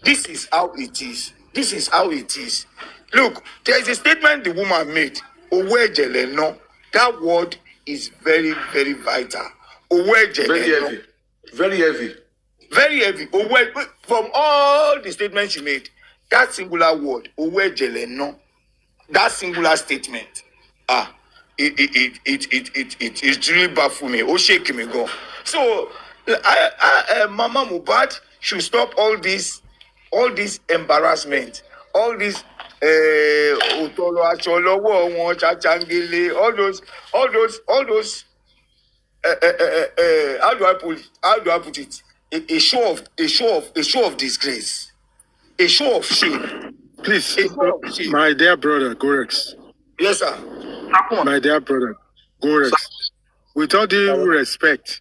This is how it is. This is how it is. Look, there is a statement the woman made. Owejele no. That word is very, very vital. Owejele very heavy. Very heavy. Very heavy. From all the statements she made, that singular word, Owejele no. That singular statement. It really baffles me. Oh, shake me go. So, Mama Mohbad should stop all this embarrassment, all this Otolo Acholowo, Chachangele, all those. How do I put it? A show of disgrace, a show of shame. Please, my dear brother, Gorex. Yes, sir. My dear brother, Gorex. With all due respect,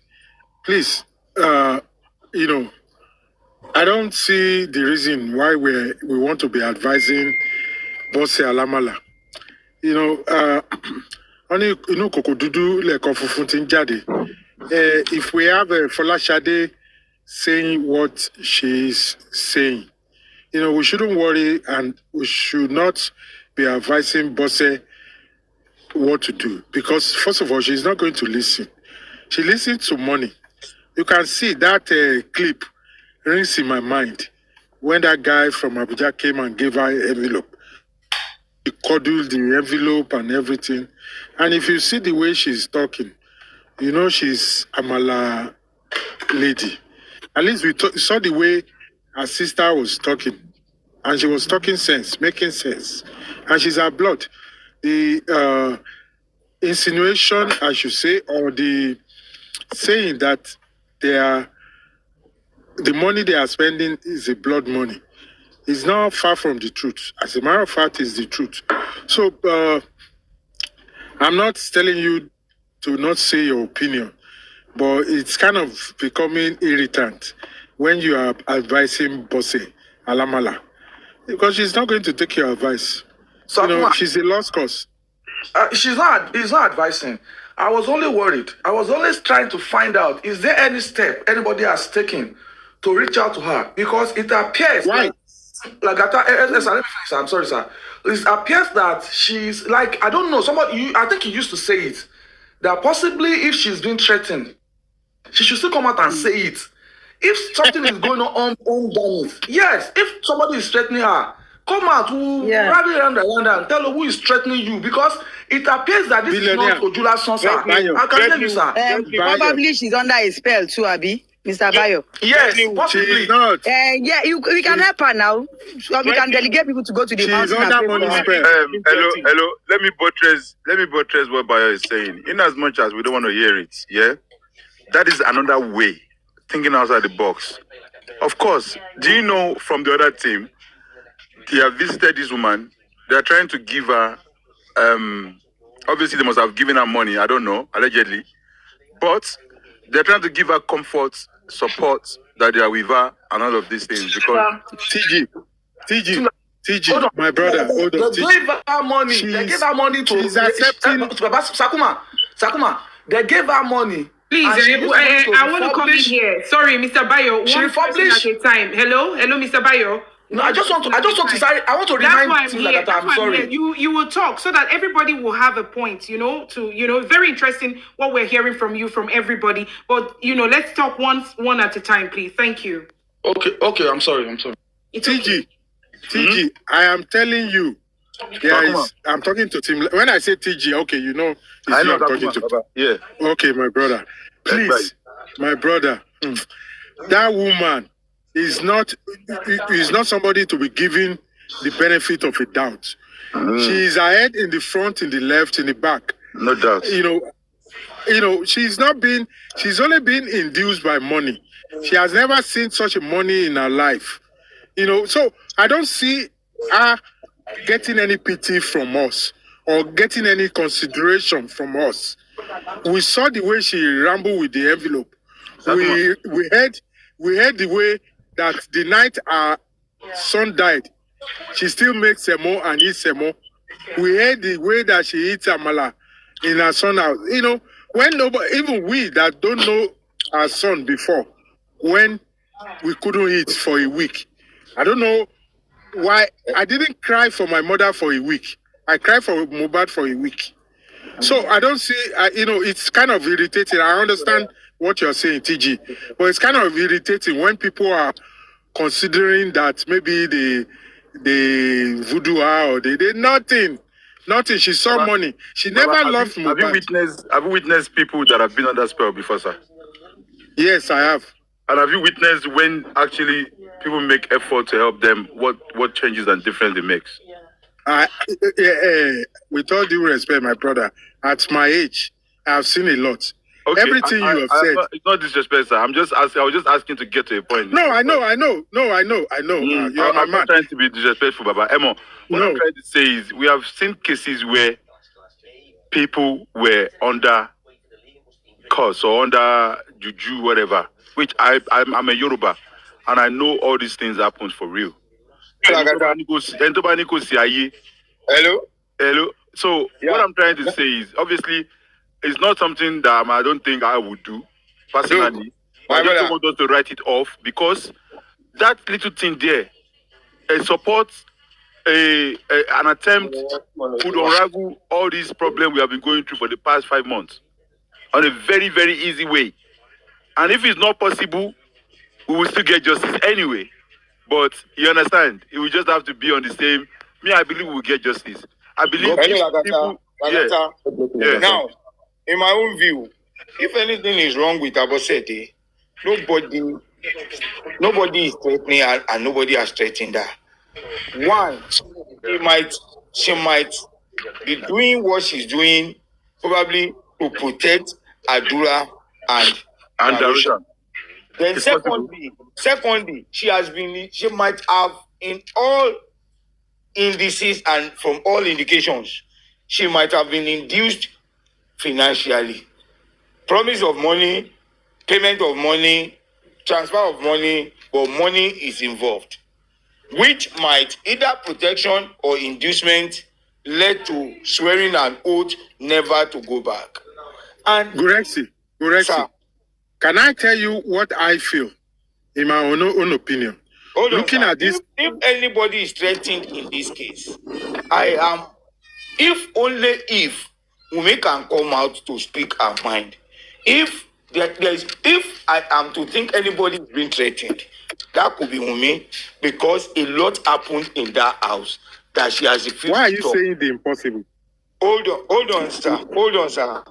please, I don't see the reason why we want to be advising Bosse Alamala. Only Kokodudu like Ofufuntin Jade. If we have a Folashade saying what she's saying, we shouldn't worry and we should not be advising Bosse what to do. Because, first of all, she's not going to listen. She listens to money. You can see that clip rings in my mind when that guy from Abuja came and gave her an envelope. He cuddled the envelope and everything. And if you see the way she's talking, she's Amala lady. At least we saw the way her sister was talking. And she was talking sense, making sense. And she's our blood. The insinuation, I should say, or the saying that the money they are spending is a blood money. It's not far from the truth. As a matter of fact, it's the truth. So I'm not telling you to not say your opinion, but it's kind of becoming irritant when you are advising Bosse Alamala, because she's not going to take your advice. So she's a lost cause. He's not advising. I was only worried. I was always trying to find out, is there any step anybody has taken to reach out to her? Because it appears I'm sorry, sir. It appears that she's like, I don't know, I think you used to say it, that possibly if she's been threatened, she should still come out and say it. If something is going on underneath, yes, if somebody is threatening her, come out, rally around and tell her who is threatening you, because it appears that this is not Ojula's son, sir. I can tell you, sir. Probably she's under a spell too, Abi. Mr. Bayo. Yes, possibly. Not. We can help her now. So we can delegate people to go to the mountain. Hello. Let me buttress what Bayo is saying. In as much as we don't want to hear it, that is another way, thinking outside the box. Of course, do you know from the other team, they have visited this woman. They are trying to give her, obviously they must have given her money, I don't know, allegedly. But they're trying to give her comfort, support, that they are with her and all of these things. Because TG, my brother, hold on. They gave her money. They gave her money to... She's accepting... Sakuma, they gave her money. Please, I want to come in here. Sorry, Mr. Bayo. One person at a time. Hello, Mr. Bayo. No, I just want to remind you that I'm sorry. You will talk so that everybody will have a point, very interesting what we're hearing from you, from everybody. But, let's talk one at a time, please. Thank you. Okay, I'm sorry. TG, I am telling you, I'm talking to Tim. When I say TG, okay, it's you I'm talking to. Yeah. Okay, my brother. Please, my brother, that woman is not somebody to be given the benefit of a doubt. She is ahead in the front, in the left, in the back. No doubt. She's only been induced by money. She has never seen such money in her life. So I don't see her getting any pity from us or getting any consideration from us. We saw the way she rambled with the envelope. We heard the way that the night our son died, she still makes semo and eats semo. We heard the way that she eats amala in her son's house. When nobody, even we that don't know our son before, when we couldn't eat for a week, I don't know why. I didn't cry for my mother for a week. I cried for Mohbad for a week. So I don't see, it's kind of irritating. I understand what you're saying, TG, but it's kind of irritating when people are considering that maybe they voodoo her or they nothing. She saw money. She never loved Mohbad. Have you witnessed people that have been under spell before, sir? Yes, I have. And have you witnessed when actually people make effort to help them, what changes and difference it makes? With all due respect, my brother, at my age, I've seen a lot. Okay, everything you have said. It's not disrespect, sir. I was just asking to get to a point. No, I know. You're I'm not trying to be disrespectful, Baba. Emo, what I'm trying to say is we have seen cases where people were under curse or under juju, whatever, which I'm a Yoruba, and I know all these things happen for real. Hello? So what I'm trying to say is, obviously, it's not something that I don't think I would do personally. I just don't want us to write it off because that little thing there supports an attempt to unravel all these problems we have been going through for the past 5 months on a very, very easy way. And if it's not possible, we will still get justice anyway. But you understand, it will just have to be on the same. I believe we will get justice. I believe people. Yeah. Now, in my own view, if anything is wrong with Abosede, nobody is threatening her and nobody has threatened her. One, she might be doing what she's doing, probably to protect Adura and Darusha. Then secondly, she might have in all indices and from all indications, she might have been induced financially. Promise of money, payment of money, transfer of money, but money is involved, which might either protection or inducement led to swearing an oath never to go back. And Gurexi, can I tell you what I feel in my own opinion? Looking at this, if anybody is threatened in this case, I am. If Wunmi can come out to speak her mind. If I am to think anybody is being threatened, that could be Wunmi, because a lot happened in that house that she has refused. Why are you saying the impossible? Hold on, sir.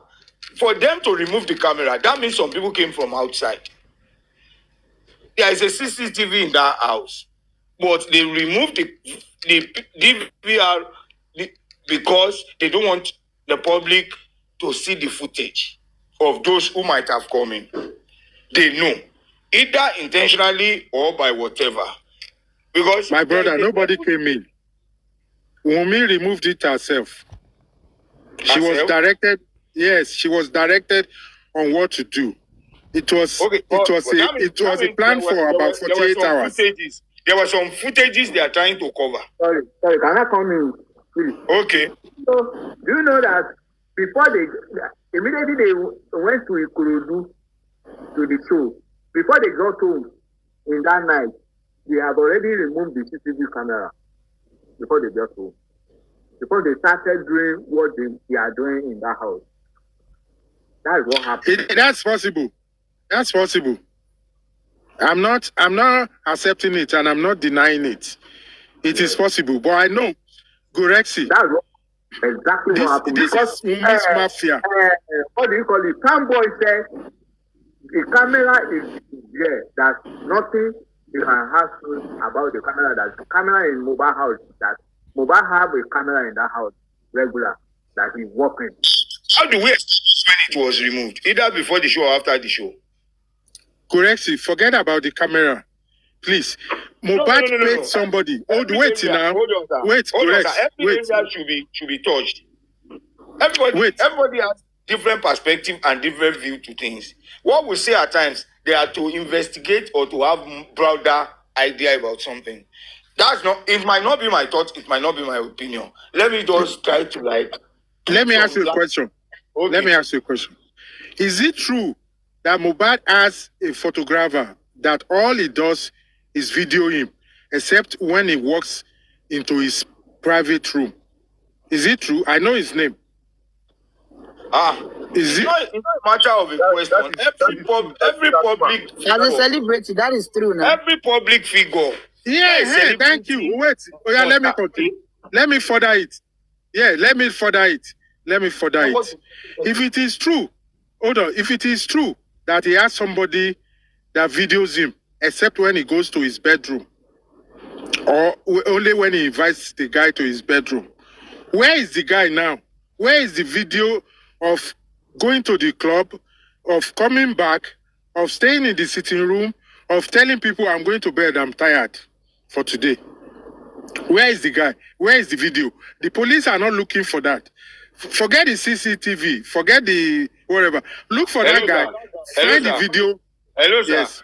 For them to remove the camera, that means some people came from outside. There is a CCTV in that house, but they removed the DVR because they don't want the public to see the footage of those who might have come in. They know, either intentionally or by whatever. Because my brother, nobody came in. Wunmi removed it herself. She was directed. Yes, she was directed on what to do. It was a plan for about 48 hours. There were some footages they are trying to cover. Sorry, can I come in, please? Okay. So, do you know that before immediately they went to Ikorodu to the show, before they got home in that night, they have already removed the CCTV camera before they got home. Before they started doing what they are doing in that house. That is what happened. That's possible. That's possible. I'm not accepting it and I'm not denying it. It is possible. But I know, Gurexi. That's exactly what happened. This is Wunmi's mafia. What do you call it? Some boy said the camera is there. That nothing you can ask about the camera. That the camera in Mohbad house. That Mohbad have a camera in that house regular that he's working. How do we explain when it was removed? Either before the show or after the show? Gurexi, forget about the camera. Please. Mohbad paid somebody. Hold on, Gurexi. Every area should be touched. Everybody has different perspective and different view to things. What we say at times, they are to investigate or to have broader idea about something. It might not be my thought, it might not be my opinion. Let me just try to Let me ask you a question. Okay. Let me ask you a question. Is it true that Mohbad has a photographer that all he does is video him? except when he walks into his private room. Is it true? I know his name. Is it? It's not a matter of a question. Every public As a figure, celebrity, that is true now. every public figure. Yeah, thank you. Wait. Oh, yeah, let me continue. Let me further it. Yeah, let me further it. If it is true, hold on. If it is true that he has somebody that videos him, except when he goes to his bedroom, or only when he invites the guy to his bedroom, where is the guy now? Where is the video of going to the club, of coming back, of staying in the sitting room, of telling people I'm going to bed, I'm tired for today? Where is the guy? Where is the video? The police are not looking for that. Forget the CCTV. Forget the whatever. Look for that guy. Find the video. Hello, sir. Yes.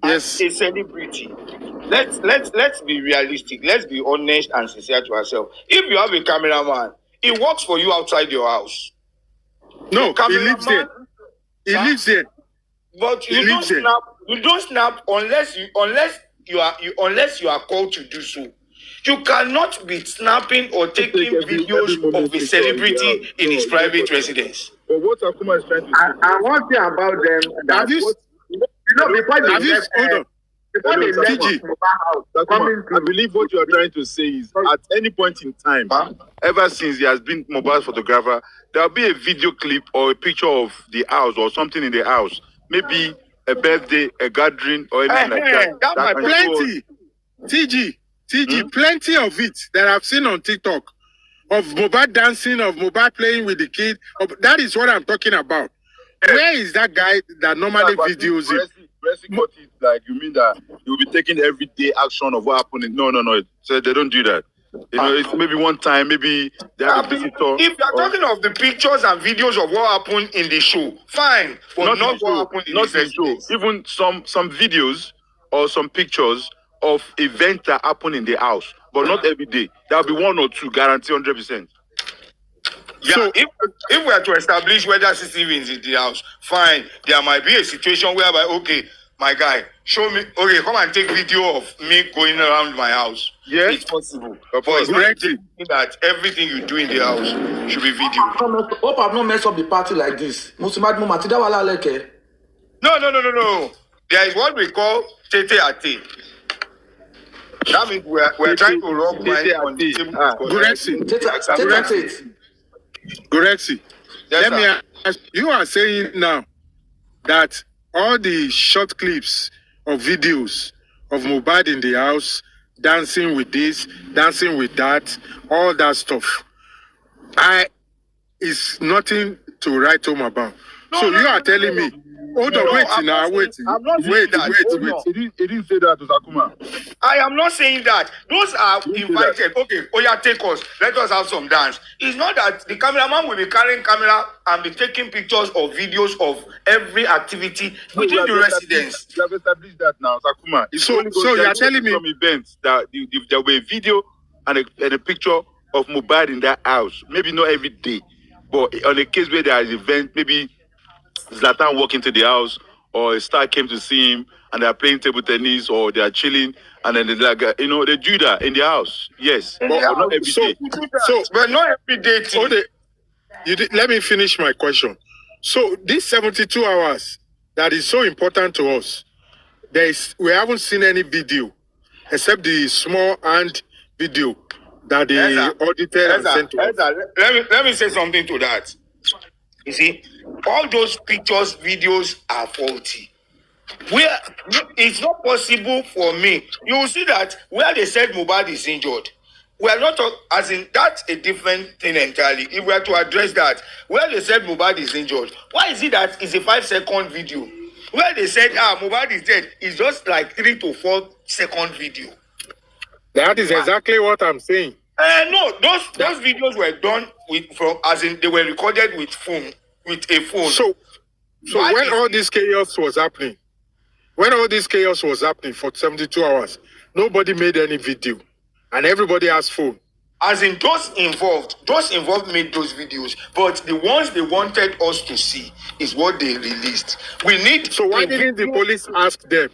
Yes. As a celebrity, let's be realistic. Let's be honest and sincere to ourselves. If you have a cameraman, he works for you outside your house. No, he lives there. He lives there. But you don't snap. You don't snap unless you are called to do so. You cannot be snapping or taking videos of a celebrity in his private residence. But what Akuma is trying to say. And one thing about them that before they left, before they left TG. I believe what you are trying to say is at any point in time, ever since he has been mobile photographer, there'll be a video clip or a picture of the house or something in the house. Maybe a birthday, a gathering, or anything like that. That Plenty. TG, plenty of it that I've seen on TikTok. Of Mohbad dancing, of Mohbad playing with the kid. That is what I'm talking about. Where is that guy that normally videos it? Like, you mean that you'll be taking everyday action of what happened? No. So they don't do that. You know, it's maybe one time, maybe they have a visitor. If you're talking of the pictures and videos of what happened in the show, fine. But not what happened in the show. Even some videos or some pictures of events that happen in the house, but not every day. There'll be one or two, guarantee 100%. Yeah, so if we are to establish whether CCTV is in the house, fine. There might be a situation whereby, okay, my guy, show me, okay, come and take video of me going around my house. Yes, it's possible. But it's not that everything you do in the house should be video. Hope I've not messed up the party like this. No. There is what we call tete ate. That means we're trying to rub mind on the table. Gorexi, let me ask, you are saying now that all the short clips of videos of Mohbad in the house, dancing with this, dancing with that, all that stuff, is nothing to write home about. So you are telling me, hold on, wait. It didn't say that to Akuma. I am not saying that. Those are invited. Okay, take us. Let us have some dance. It's not that the cameraman will be carrying camera and be taking pictures or videos of every activity within the residence. You have established that now, Akuma. So you are telling me some events that there will be a video and a picture of Mohbad in that house. Maybe not every day, but on a case where there is an event, maybe Zlatan walked into the house, or a star came to see him, and they are playing table tennis, or they are chilling, and then they they do that in the house. Yes, but not every day. But not every day. Let me finish my question. So these 72 hours that is so important to us, we haven't seen any video except the small hand video that the auditor and sent to us. Let me say something to that. You see, all those pictures, videos are faulty. It's not possible for me. You will see that where they said Mohbad is injured, we are not as in that's a different thing entirely. If we are to address that, where they said Mohbad is injured, why is it that it's a 5-second video? Where they said Mohbad is dead, it's just like 3 to 4 second video. That is exactly what I'm saying. No, those videos were done they were recorded with a phone. So when all this chaos was happening, for 72 hours, nobody made any video, and everybody has phone. As in those involved made those videos, but the ones they wanted us to see is what they released. We need. So why didn't the police ask them?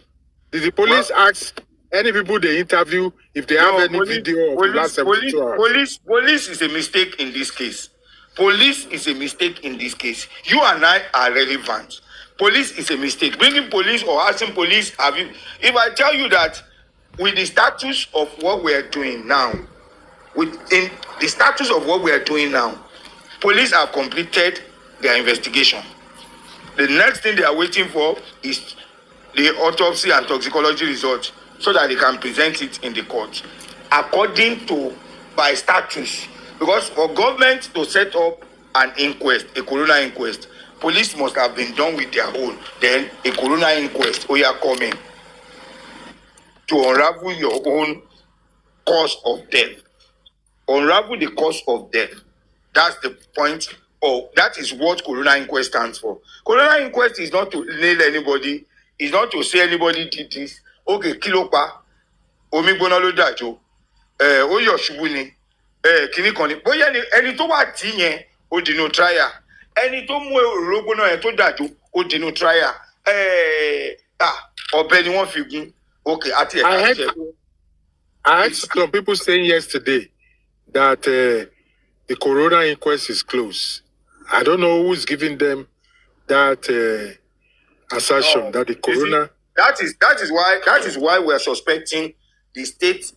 Did the police ask any people they interview, if they have any video of the last 72 hours. Police is a mistake in this case. Police is a mistake in this case. You and I are relevant. Police is a mistake. Bringing police or asking police, if I tell you that with the status of what we are doing now, within the status of what we are doing now, police have completed their investigation. The next thing they are waiting for is the autopsy and toxicology results so that they can present it in the court. According to by status, because for government to set up an inquest, a coroner inquest, police must have been done with their own. Then a coroner inquest, we are coming to unravel your own cause of death. Unravel the cause of death. That's the point. That is what coroner inquest stands for. Coroner inquest is not to nail anybody. It's not to say anybody did this. Okay, kilopa, omi gbona lo dajo, oyo ṣubú ni, kini kan ni. Bóyá ẹni tó wà tí yẹn, ó di no trial. Ẹni tó mú òróró gbóná yẹn tó dajo, ó di no trial. Ọ̀bẹ ni wọ́n fi gún. Okay, I heard some people saying yesterday that the coroner inquest is closed. I don't know who's giving them that assertion that the coroner. That is why we are suspecting the state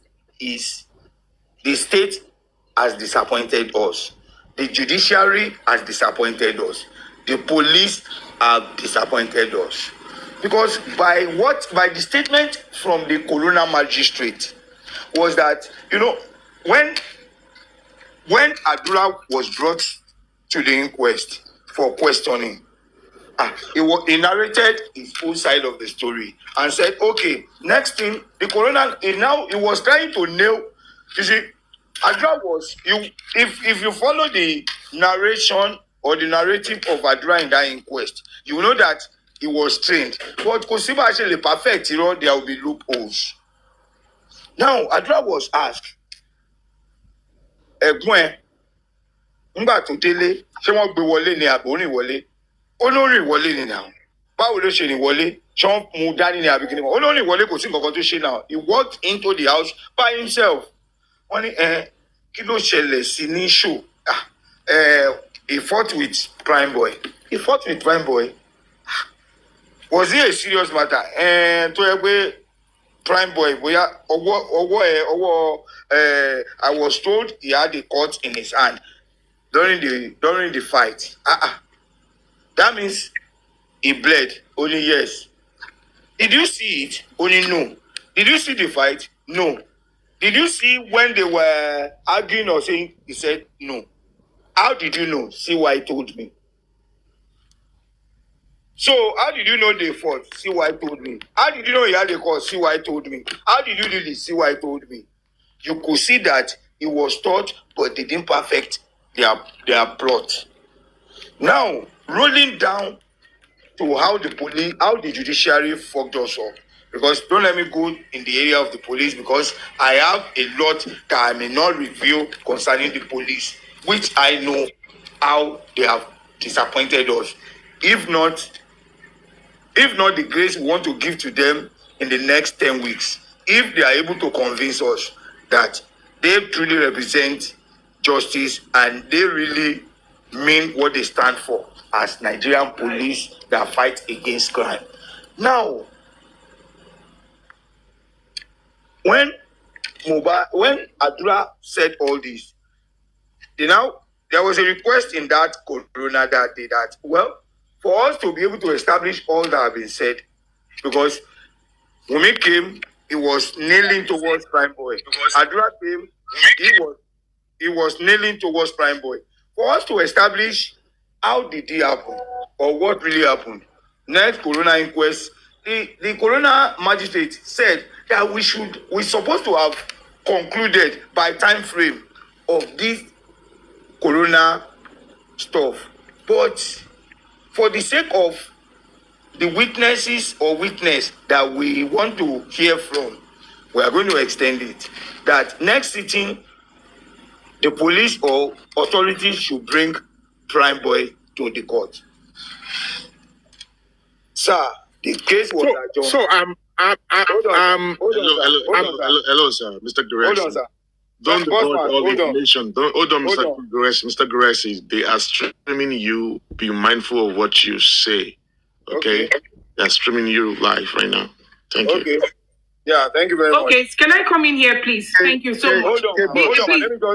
has disappointed us. The judiciary has disappointed us. The police have disappointed us. Because by the statement from the coroner magistrate was that, when Adura was brought to the inquest for questioning, he narrated his full side of the story and said, okay, next thing, the coroner, he was trying to nail, you see, Adura was, if you follow the narration or the narrative of Adura in that inquest, you know that he was trained. But Kosiba actually perfect, there will be loopholes. Now, Adura was asked, Egwen, ngba tó délé, ṣé wọ́n gbé wọlé ni àbí ó rìn wọlé? Ó ló rìn wọlé ni now. Báwo ló ṣe rìn wọlé? Ṣé wọ́n mú dání ni àbí kíni? Ó ló rìn wọlé kò sí nǹkan tó ṣe now. He walked into the house by himself. Wọ́n ní kí ló ṣẹlẹ̀ sí ní show? He fought with Prime Boy. Was it a serious matter? Tó yẹ pé Prime Boy, bóyá I was told he had a cut in his hand during the fight. That means he bled. Only yes. Did you see it? Only no. Did you see the fight? No. Did you see when they were arguing or saying? He said no. How did you know? See why he told me. So, how did you know they fought? See why he told me. How did you know he had a cause? See why he told me. How did you do this? See why he told me. You could see that he was taught, but they didn't perfect their plot. Now, rolling down to how the judiciary fucked us up. Because don't let me go in the area of the police, because I have a lot that I may not reveal concerning the police, which I know how they have disappointed us. If not the grace we want to give to them in the next 10 weeks, if they are able to convince us that they truly represent justice and they really mean what they stand for as Nigerian police that fight against crime. Now, when Adura said all this, there was a request in that corona that day that, well, for us to be able to establish all that have been said, because Wunmi came, he was kneeling towards Prime Boy. Adura came, he was kneeling towards Prime Boy. For us to establish how did it happen or what really happened, next corona inquest, the corona magistrate said that we're supposed to have concluded by time frame of this corona stuff. But for the sake of the witnesses or witness that we want to hear from, we are going to extend it. That next sitting, the police or authorities should bring Prime Boy to the court. Sir, the case was adjourned. So Hello, sir, Mr. Guresi. Hold on, sir. Don't Boss divulge man, all the hold on. information. Hold on, Hold Mr. on. Guresi. Mr. Guresi, they are streaming you. Be mindful of what you say. Okay? They are streaming you live right now. Thank you. Okay. Yeah, thank you very much. Okay, can I come in here, please? Thank you so much. Hold on, man.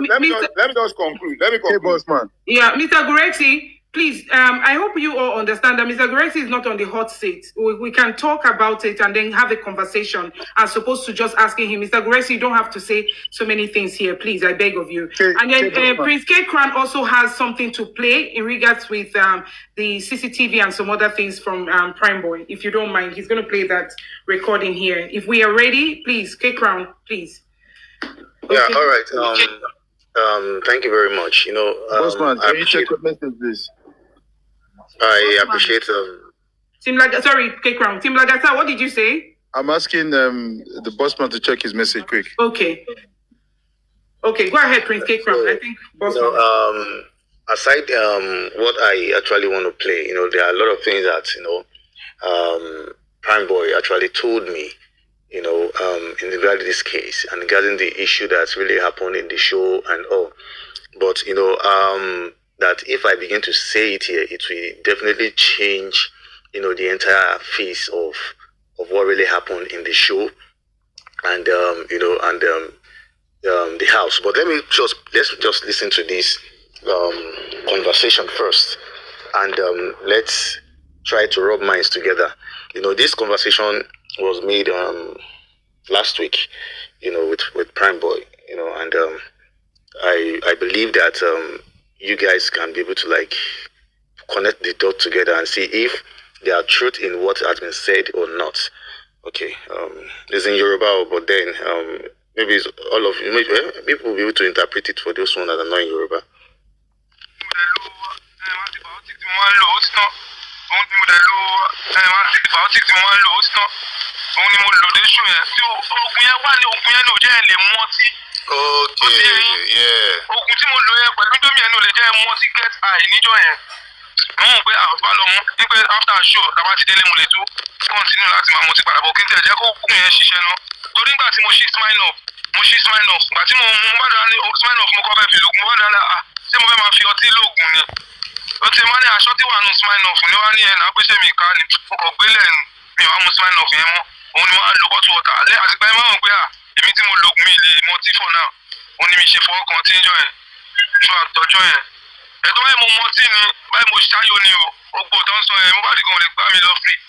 Let me just conclude. Let me conclude. boss man. Yeah, Mr. Guresi, please, I hope you all understand that Mr. Guresi is not on the hot seat. We can talk about it and then have a conversation as opposed to just asking him, Mr. Guresi, you don't have to say so many things here, please, I beg of you. And then Prince K. Crown also has something to play in regards with the CCTV and some other things from Prime Boy. If you don't mind, he's going to play that recording here. If we are ready, please, K. Crown, please. Okay. Yeah, all right. Thank you very much. You know, Bossman, can you check your message, please? I appreciate Team sorry, K. Crown. Team Lagata, what did you say? I'm asking the bossman to check his message quick. Okay. Okay, go ahead, Prince K. Crown. I think boss you know, aside what I actually want to play, you know, there are a lot of things that, you know, Prime Boy actually told me, you know, in regard to this case and regarding the issue that's really happened in the show and all. But, you know, that if I begin to say it here, it will definitely change, you know, the entire face of what really happened in the show and, you know, and the house. But let's just listen to this conversation first and let's try to rub minds together. You know, this conversation was made last week, you know, with Prime Boy, you know, and I believe that you guys can be able to like connect the dots together and see if there are truth in what has been said or not. Okay, it's in Yoruba, but then maybe it's all of you. Maybe people will be able to interpret it for those ones that are not in Yoruba. Okay, yeah. After show, continue láti máa mọtí padà bọ̀ kí n tẹ̀ jẹ́ kó kún yẹn ṣiṣẹ́ náà. Torí nígbà tí mo ṣí smile up. Ìgbà tí mo bá dára ní smile up mo kọ́ fẹ́ fi lògùn, mo bá dára ṣé mo fẹ́ máa fi ọtí lògùn ni. Ó ti máa ní aṣọ tí wà nù smile up ni wá ní ẹ̀ náà pé ṣé mi ká ni. Mo kàn gbélé mi wá mu smile up yẹn mọ́. Òun ni máa lo bottle water. Àtìgbà yẹn máa ń gbé èmi tí mo lògùn mi lè mọtí for now. Òun ni mi ṣe fọwọ́ kan tí ń jọ yẹn. Ṣọ àtọ́jọ́ yẹn. Ẹ̀tọ́ báyìí mo mọtí ni, báyìí mo ṣáyọ ni o. Gbogbo tó ń sọ yẹn, mo bá dìgbọn lè gbá mi lọ free.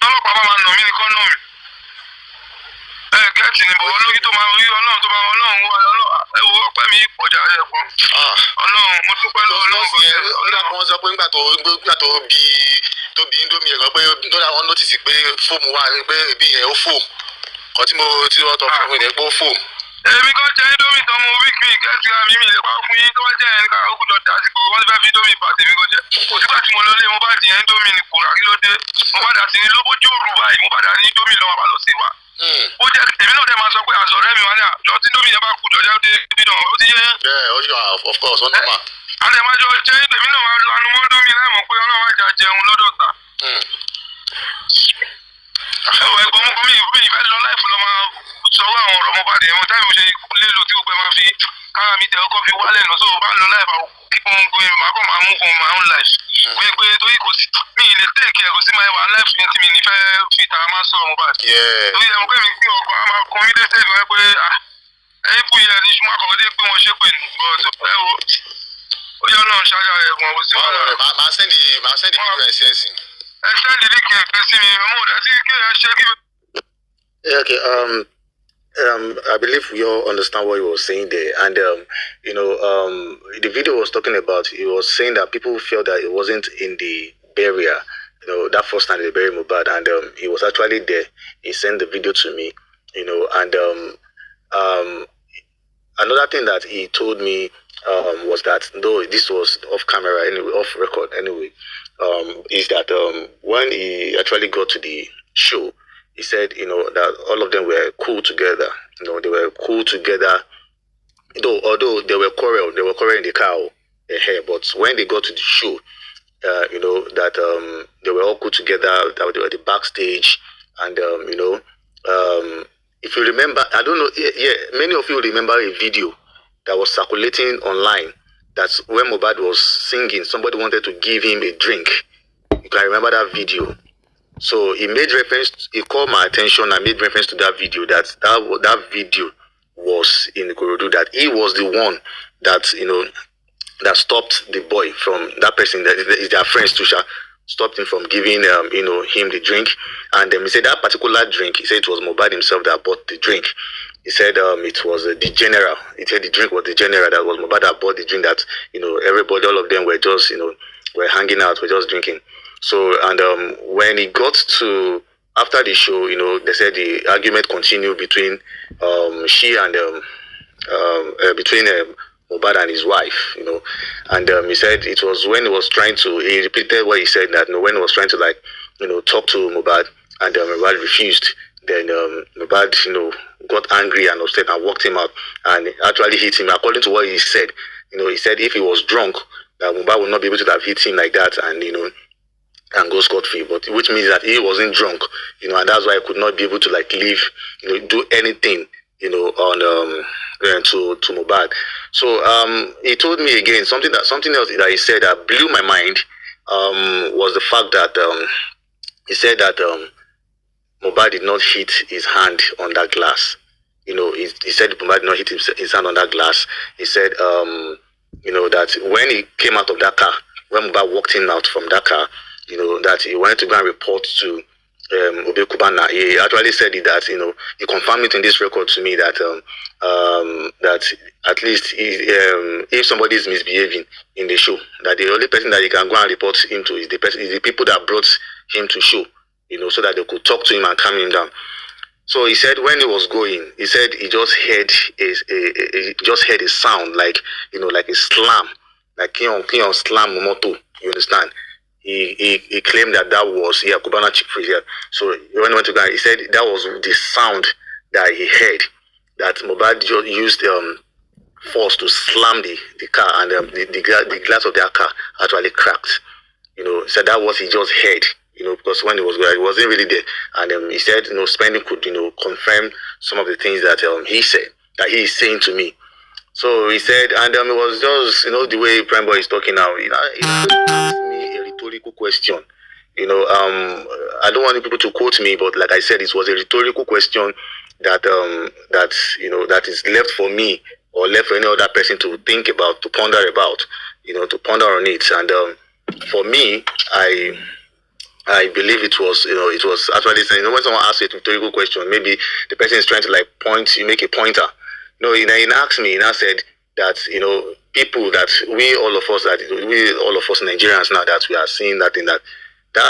Ọlọ́pàá bá máa nà mí nìkan nà mí. Gẹ́ẹ̀tì ni bọ̀ olórí tó máa rí ọlọ́run tó bá ọlọ́run wà ẹ̀wọ̀ ọpẹ́ mi pọ̀jà rẹ̀ pọ̀. Ọlọ́run mo dúpẹ́ lọ ọlọ́run kò jẹ́. Ọlọ́run kan sọ pé nígbà tó bí Indomie ẹ̀rọ pé nígbà wọn nọ́tìsì pé fóòmù wà pé ibi yẹn ó fò. Kọ́ tí wọ́n tọ́ fún mi ní pé ó fò. Èmi kan jẹ́ Indomie tán mo wí kí gẹ́ẹ̀tì ra mi lè pa fún yín tó wá jẹ́ ẹni ká ó gbọ́dọ̀ dá sí gbogbo wọ́n ti fẹ́ fi Indomie bá tèmi kan jẹ́. Kò sígbà tí mo lọ lé mo bá jẹ́ Indomie ní kòrà kí ló dé. Mo bá dà sí ní lóbójú òru báyìí mo bá dà ní Indomie lọ́wọ́ àbálọ sí wa. Ó jẹ́ èmi náà dẹ̀ máa sọ pé àzọ̀rẹ́ mi wá ní àjọ tí Indomie yẹn bá kú jọjá dé dídán ó ti yé. Yeah, of course, wọ́n náà. Àdèmájọ jẹ́ èmi náà máa lanu mọ́ Indomie láì mọ̀ pé Ọlọ́run àjà jẹun lọ́dọ̀ ta. Ẹ̀gbọ́n mú kọ́ mi ìfẹ́ lọ láìfù lọ máa sọ̀rọ̀ àwọn ọ̀rọ̀ Mohbad yẹn táyà mo ṣe lélo tí gbogbo ẹ máa fi kára mi tẹ ọkọ fi wálẹ̀ lọ sóò bá lọ láìfù àwọn kíkọ́ ń gbé máa kọ́ máa mú kan my own life. Pé torí kò sí mi ì lè tèkì ẹ̀ kò sí máa wà láìfù yẹn tí mi ní fẹ́ fi tara máa sọ̀rọ̀ Mohbad. Torí ẹ̀ mo pé mi sí ọkọ̀ a máa kọ́ mi dẹ́sẹ̀ ìgbà pé ẹ̀yìn fún yẹn ní ṣùgbọ́n àkọ́kọ́ dé pé wọ́n ṣe pé ó yọ náà ṣáájà ẹ̀gbọ́n kò sí wàhálà. Màá sẹ́ndì fídíò ẹ̀ sí ẹ̀sìn. Ẹ sẹ́ndì líkì ẹ̀ sí mi mo dẹ̀ sí kí ẹ ṣe kí. Yeah, okay. I believe we all understand what he was saying there, and you know, the video was talking about. He was saying that people felt that it wasn't in the burial, you know, that first time they buried Mohbad, and he was actually there. He sent the video to me, you know, and another thing that he told me was that though this was off camera anyway, off record anyway, is that when he actually got to the show. He said, you know, that all of them were cool together. You know, they were cool together. Although they were quarrel in the car, but when they got to the show, you know, that they were all cool together. That they were the backstage, And if you remember, I don't know, many of you remember a video that was circulating online. That's when Mohbad was singing. Somebody wanted to give him a drink. You can remember that video. So he made reference. He called my attention. I made reference to that video. That video was in Ikorodu. That he was the one that that stopped the boy from that person that is their friends too. Stopped him from giving him the drink. And he said that particular drink. He said it was Mohbad himself that bought the drink. He said it was the general. He said the drink was the general. That was Mohbad that bought the drink. That everybody, all of them were just were hanging out, were just drinking. So and when he got to after the show, they said the argument continued between she and between Mohbad and his wife, and he said it was when he was trying to. He repeated what he said that when he was trying to talk to Mohbad, and Mohbad refused. Then Mohbad got angry and upset and walked him out and actually hit him. According to what he said, he said if he was drunk, that Mohbad would not be able to have hit him like that and and go scot-free, but which means that he wasn't drunk, and that's why he could not be able to leave, do anything, on to Mohbad. So he told me again something else that he said that blew my mind was the fact that he said that Mohbad did not hit his hand on that glass. He said Mohbad did not hit his hand on that glass. He said that when he came out of that car, when Mohbad walked him out from that car, that he wanted to go and report to Obe Kubana. He actually said that, he confirmed it in this record to me that that at least if somebody is misbehaving in the show, that the only person that he can go and report him to is the people that brought him to show, so that they could talk to him and calm him down. So he said when he was going, he said he just heard a sound like a slam, like Kion slam moto. You understand? He claimed that was Kubana Chief Freezer. So when he went to go, he said that was the sound that he heard, that Mohbad just used force to slam the car, and the glass of their car actually cracked. He said that was he just heard. Because when he was there, he wasn't really there, and he said Spending could confirm some of the things that he said that he is saying to me. So he said, and it was just the way Prime Boy is talking now. He asked me a rhetorical question. I don't want people to quote me, but like I said, it was a rhetorical question that that is left for me or left for any other person to think about, to ponder about, to ponder on it. And for me, I believe it was actually saying, when someone asks you a rhetorical question, maybe the person is trying to point, you make a pointer. No, he asked me, and I said that people that all of us Nigerians now, that we are seeing that in that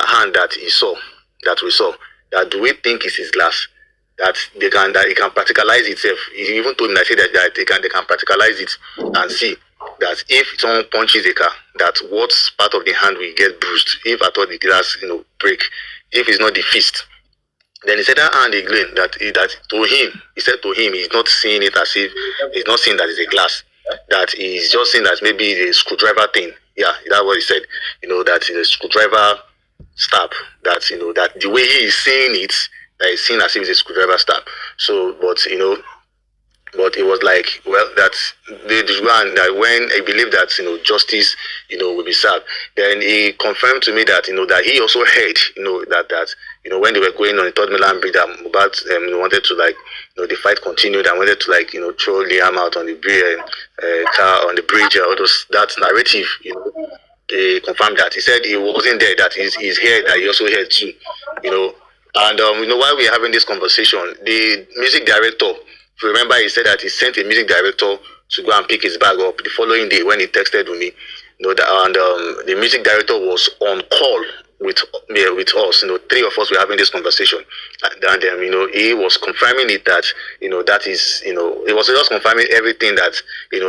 hand that we saw, that do we think is his glass, that it can practicalize itself. He even told me that they can practicalize it and see that if someone punches a car, that what part of the hand will get bruised if at all the glass break, if it's not the fist. Then he said that hand again, that to him, he said to him, he's not seeing it as if he's not seeing that it's a glass, that he's just seeing that maybe the screwdriver thing. Yeah, that's what he said. That the screwdriver stab. That that the way he is seeing it, that he's seeing as if it's a screwdriver stab. So, but but it was like, well, that's the one that when I believe that justice will be served. Then he confirmed to me that that he also heard that when they were going on the Third Milan Bridge, that Mohbad wanted to the fight continued and wanted to throw Liam out on the car on the bridge, all those, that narrative. He confirmed that. He said he wasn't there, that he's here, that he also heard too. And while we're having this conversation, the music director, if you remember, he said that he sent a music director to go and pick his bag up the following day when he texted with me. The music director was on call with us. Three of us were having this conversation, and he was confirming it that that is he was just confirming everything that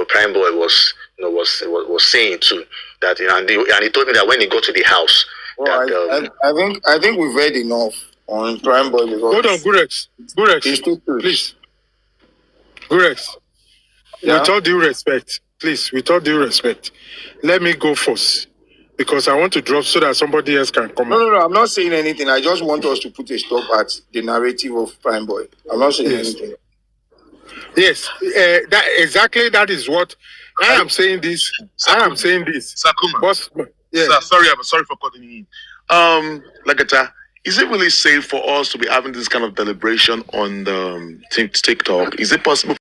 Prime Boy was saying too. That and he told me that when he got to the house, well, that, I think we've heard enough on Prime Boy. Hold on, Gurex, please. Gurex, with all due respect, please, with all due respect, let me go first. because I want to drop so that somebody else can come out. No, I'm not saying anything. I just want us to put a stop at the narrative of Prime Boy. I'm not saying anything. Yes, that is what I am saying. This I am saying this. Sakuma. Boss, yeah. Sorry for cutting you in. Lagata, is it really safe for us to be having this kind of deliberation on the TikTok? Is it possible